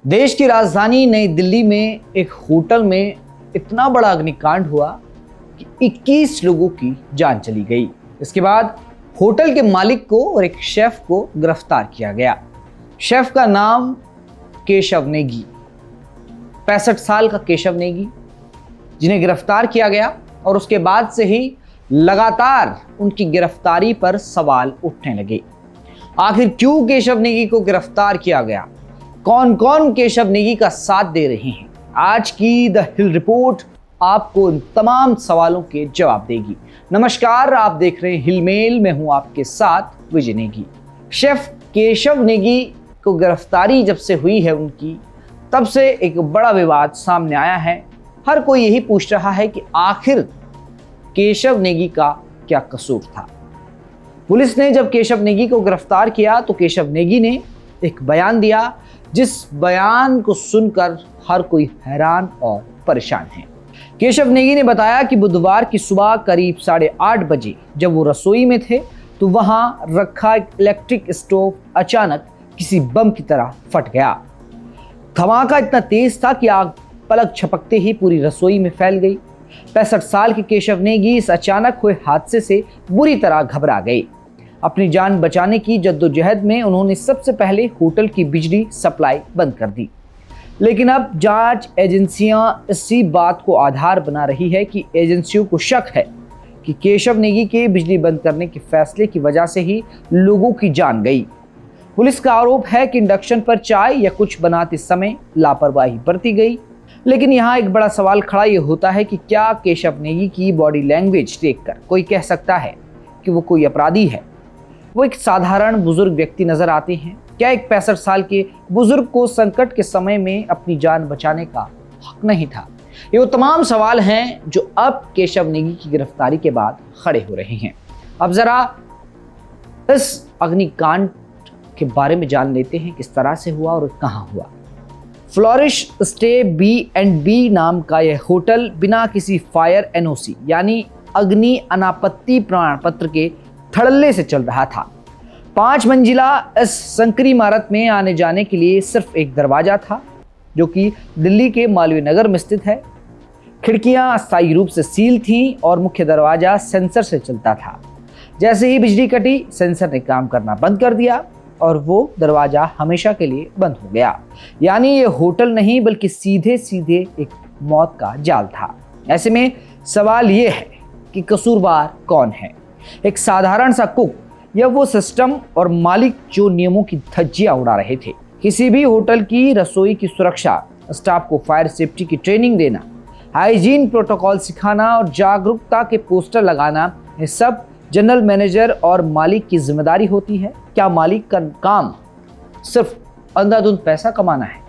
देश की राजधानी नई दिल्ली में एक होटल में इतना बड़ा अग्निकांड हुआ कि 21 लोगों की जान चली गई। इसके बाद होटल के मालिक को और एक शेफ को गिरफ्तार किया गया। शेफ का नाम केशव नेगी, 65 साल का केशव नेगी, जिन्हें गिरफ्तार किया गया और उसके बाद से ही लगातार उनकी गिरफ्तारी पर सवाल उठने लगे। आखिर क्यों केशव नेगी को गिरफ्तार किया गया, कौन कौन केशव नेगी का साथ दे रहे हैं, आज की द हिल रिपोर्ट आपको इन तमाम सवालों के जवाब देगी। नमस्कार, आप देख रहे हैं हिल मेल, मैं हूं आपके साथ विजय नेगी। शेफ केशव नेगी को गिरफ्तारी जब से हुई है उनकी, तब से एक बड़ा विवाद सामने आया है। हर कोई यही पूछ रहा है कि आखिर केशव नेगी का क्या कसूर था। पुलिस ने जब केशव नेगी को गिरफ्तार किया तो केशव नेगी ने एक बयान दिया, जिस बयान को सुनकर हर कोई हैरान और परेशान है। केशव नेगी ने बताया कि बुधवार की सुबह करीब 8:30 बजे जब वो रसोई में थे तो वहां रखा एक इलेक्ट्रिक स्टोव अचानक किसी बम की तरह फट गया। धमाका इतना तेज था कि आग पलक झपकते ही पूरी रसोई में फैल गई। 65 साल के केशव नेगी इस अचानक हुए हादसे से बुरी तरह घबरा गए। अपनी जान बचाने की जद्दोजहद में उन्होंने सबसे पहले होटल की बिजली सप्लाई बंद कर दी। लेकिन अब जांच एजेंसियां इसी बात को आधार बना रही है कि एजेंसियों को शक है कि केशव नेगी के बिजली बंद करने के फैसले की वजह से ही लोगों की जान गई। पुलिस का आरोप है कि इंडक्शन पर चाय या कुछ बनाते समय लापरवाही बरती गई। लेकिन यहाँ एक बड़ा सवाल खड़ा ये होता है कि क्या केशव नेगी की बॉडी लैंग्वेज देखकर कोई कह सकता है कि वो कोई अपराधी है। वो एक साधारण बुजुर्ग व्यक्ति नजर आते हैं। क्या एक 65 साल के बुजुर्ग को संकट के समय में अपनी जान बचाने का हक नहीं था। ये वो तमाम सवाल हैं जो अब केशव नेगी की गिरफ्तारी के बाद खड़े हो रहे हैं। अब जरा इस अग्निकांड के बारे में जान लेते हैं, किस तरह से हुआ और कहां हुआ। फ्लोरिश स्टे B&B नाम का यह होटल बिना किसी फायर NOC यानी अग्नि अनापत्ति प्रमाण पत्र के धड़ल्ले से चल रहा था। 5 मंजिला इस संकरी इमारत में आने जाने के लिए सिर्फ एक दरवाजा था, जो कि दिल्ली के मालवीय नगर में स्थित है। खिड़कियां अस्थायी रूप से सील थीं और मुख्य दरवाजा सेंसर से चलता था। जैसे ही बिजली कटी, सेंसर ने काम करना बंद कर दिया और वो दरवाजा हमेशा के लिए बंद हो गया। यानी ये होटल नहीं बल्कि सीधे सीधे एक मौत का जाल था। ऐसे में सवाल ये है कि कसूरवार कौन है, एक साधारण सा कुक या वो सिस्टम और मालिक जो नियमों की धज्जियां उड़ा रहे थे। किसी भी होटल की रसोई की सुरक्षा, स्टाफ को फायर सेफ्टी की ट्रेनिंग देना, हाइजीन प्रोटोकॉल सिखाना और जागरूकता के पोस्टर लगाना, ये सब जनरल मैनेजर और मालिक की जिम्मेदारी होती है। क्या मालिक का काम सिर्फ अंधाधुंध पैसा कमाना है?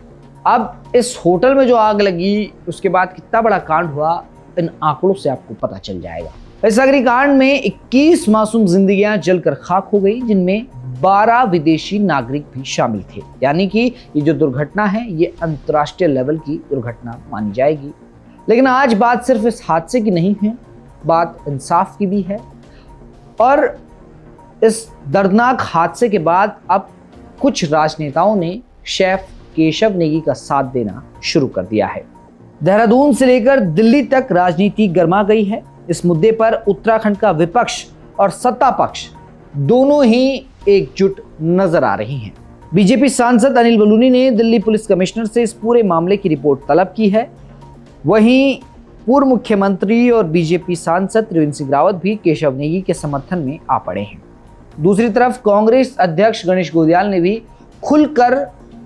अब इस होटल में जो आग लगी, उसके बाद कितना बड़ा कांड हुआ, इन आंकड़ों से आपको पता चल जाएगा। इस अग्निकांड में 21 मासूम जिंदगियां जलकर खाक हो गई, जिनमें 12 विदेशी नागरिक भी शामिल थे। यानी कि ये जो दुर्घटना है, ये अंतर्राष्ट्रीय लेवल की दुर्घटना मानी जाएगी। लेकिन आज बात सिर्फ इस हादसे की नहीं है, बात इंसाफ की भी है। और इस दर्दनाक हादसे के बाद अब कुछ राजनेताओं ने शेफ केशव नेगी का साथ देना शुरू कर दिया है। देहरादून से लेकर दिल्ली तक राजनीति गर्मा गई है। इस मुद्दे पर उत्तराखंड का विपक्ष और सत्ता पक्ष दोनों ही एकजुट नजर आ रही हैं। बीजेपी सांसद अनिल बलूनी ने दिल्ली पुलिस कमिश्नर से इस पूरे मामले की रिपोर्ट तलब की है। वहीं पूर्व मुख्यमंत्री और बीजेपी सांसद त्रिवेंद्र सिंह रावत भी केशव नेगी के समर्थन में आ पड़े हैं। दूसरी तरफ कांग्रेस अध्यक्ष गणेश गोंदियाल ने भी खुलकर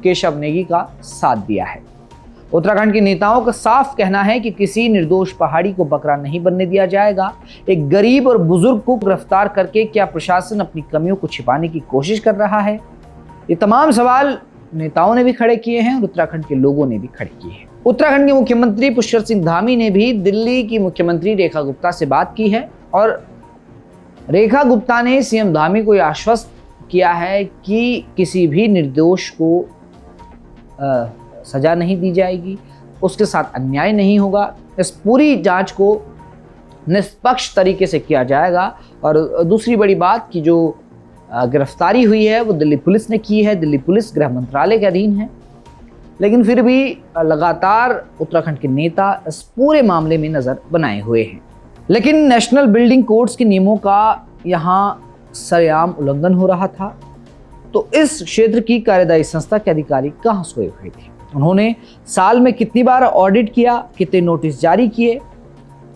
केशव नेगी का साथ दिया है। उत्तराखंड के नेताओं का साफ कहना है कि किसी निर्दोष पहाड़ी को बकरा नहीं बनने दिया जाएगा। एक गरीब और बुजुर्ग को गिरफ्तार करके क्या प्रशासन अपनी कमियों को छिपाने की कोशिश कर रहा है? ये तमाम सवाल नेताओं ने भी खड़े किए हैं और उत्तराखंड के लोगों ने भी खड़े किए हैं। उत्तराखंड के मुख्यमंत्री पुष्कर सिंह धामी ने भी दिल्ली की मुख्यमंत्री रेखा गुप्ता से बात की है और रेखा गुप्ता ने सीएम धामी को यह आश्वस्त किया है कि किसी भी निर्दोष को सजा नहीं दी जाएगी, उसके साथ अन्याय नहीं होगा। इस पूरी जांच को निष्पक्ष तरीके से किया जाएगा। और दूसरी बड़ी बात कि जो गिरफ्तारी हुई है वो दिल्ली पुलिस ने की है। दिल्ली पुलिस गृह मंत्रालय के अधीन है। लेकिन फिर भी लगातार उत्तराखंड के नेता इस पूरे मामले में नज़र बनाए हुए हैं। लेकिन नेशनल बिल्डिंग कोड्स के नियमों का यहाँ सरेआम उल्लंघन हो रहा था, तो इस क्षेत्र की कार्यदायी संस्था के अधिकारी कहाँ सोए हुए थे? उन्होंने साल में कितनी बार ऑडिट किया, कितने नोटिस जारी किए?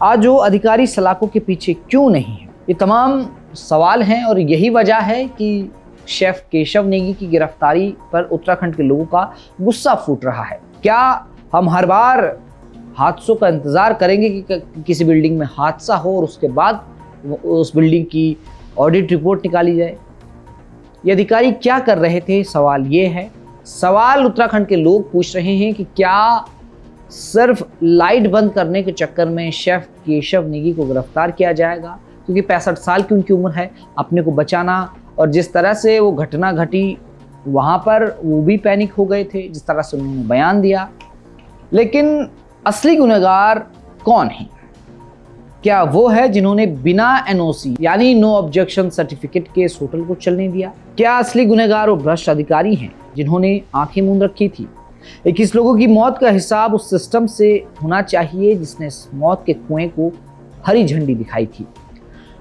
आज वो अधिकारी सलाखों के पीछे क्यों नहीं है? ये तमाम सवाल हैं और यही वजह है कि शेफ केशव नेगी की गिरफ्तारी पर उत्तराखंड के लोगों का गुस्सा फूट रहा है। क्या हम हर बार हादसों का इंतजार करेंगे कि किसी बिल्डिंग में हादसा हो और उसके बाद उस बिल्डिंग की ऑडिट रिपोर्ट निकाली जाए? ये अधिकारी क्या कर रहे थे, सवाल ये है। सवाल उत्तराखंड के लोग पूछ रहे हैं कि क्या सिर्फ लाइट बंद करने के चक्कर में शेफ केशव नेगी को गिरफ्तार किया जाएगा? क्योंकि 65 साल की उनकी उम्र है, अपने को बचाना, और जिस तरह से वो घटना घटी वहाँ पर वो भी पैनिक हो गए थे, जिस तरह से उन्होंने बयान दिया। लेकिन असली गुनहगार कौन है? क्या वो है जिन्होंने बिना एनओसी यानी नो ऑब्जेक्शन सर्टिफिकेट के इस होटल को चलने दिया? क्या असली गुनहगार वो भ्रष्ट अधिकारी हैं जिन्होंने आंखें मूंद रखी थी? 21 लोगों की मौत का हिसाब उस सिस्टम से होना चाहिए जिसने इस मौत के कुएं को हरी झंडी दिखाई थी,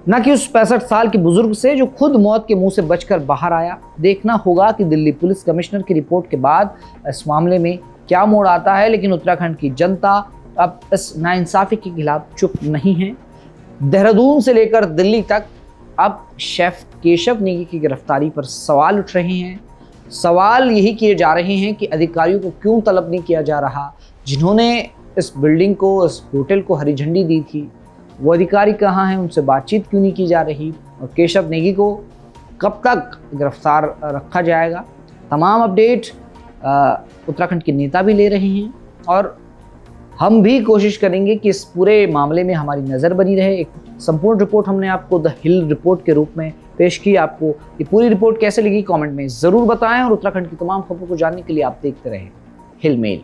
न कि उस 65 साल के बुजुर्ग से जो खुद मौत के मुंह से बचकर बाहर आया। देखना होगा कि दिल्ली पुलिस कमिश्नर की रिपोर्ट के बाद इस मामले में क्या मोड़ आता है। लेकिन उत्तराखंड की जनता अब इस नाइंसाफी के खिलाफ चुप नहीं है। देहरादून से लेकर दिल्ली तक अब शेफ केशव नेगी की गिरफ्तारी पर सवाल उठ रहे हैं। सवाल यही किए जा रहे हैं कि अधिकारियों को क्यों तलब नहीं किया जा रहा? जिन्होंने इस बिल्डिंग को, इस होटल को हरी झंडी दी थी, वो अधिकारी कहाँ हैं? उनसे बातचीत क्यों नहीं की जा रही? और केशव नेगी को कब तक गिरफ्तार रखा जाएगा? तमाम अपडेट उत्तराखंड के नेता भी ले रहे हैं और हम भी कोशिश करेंगे कि इस पूरे मामले में हमारी नज़र बनी रहे। एक संपूर्ण रिपोर्ट हमने आपको द हिल रिपोर्ट के रूप में पेश की। आपको ये पूरी रिपोर्ट कैसे लगी कमेंट में ज़रूर बताएं और उत्तराखंड की तमाम खबरों को जानने के लिए आप देखते रहें हिल मेल।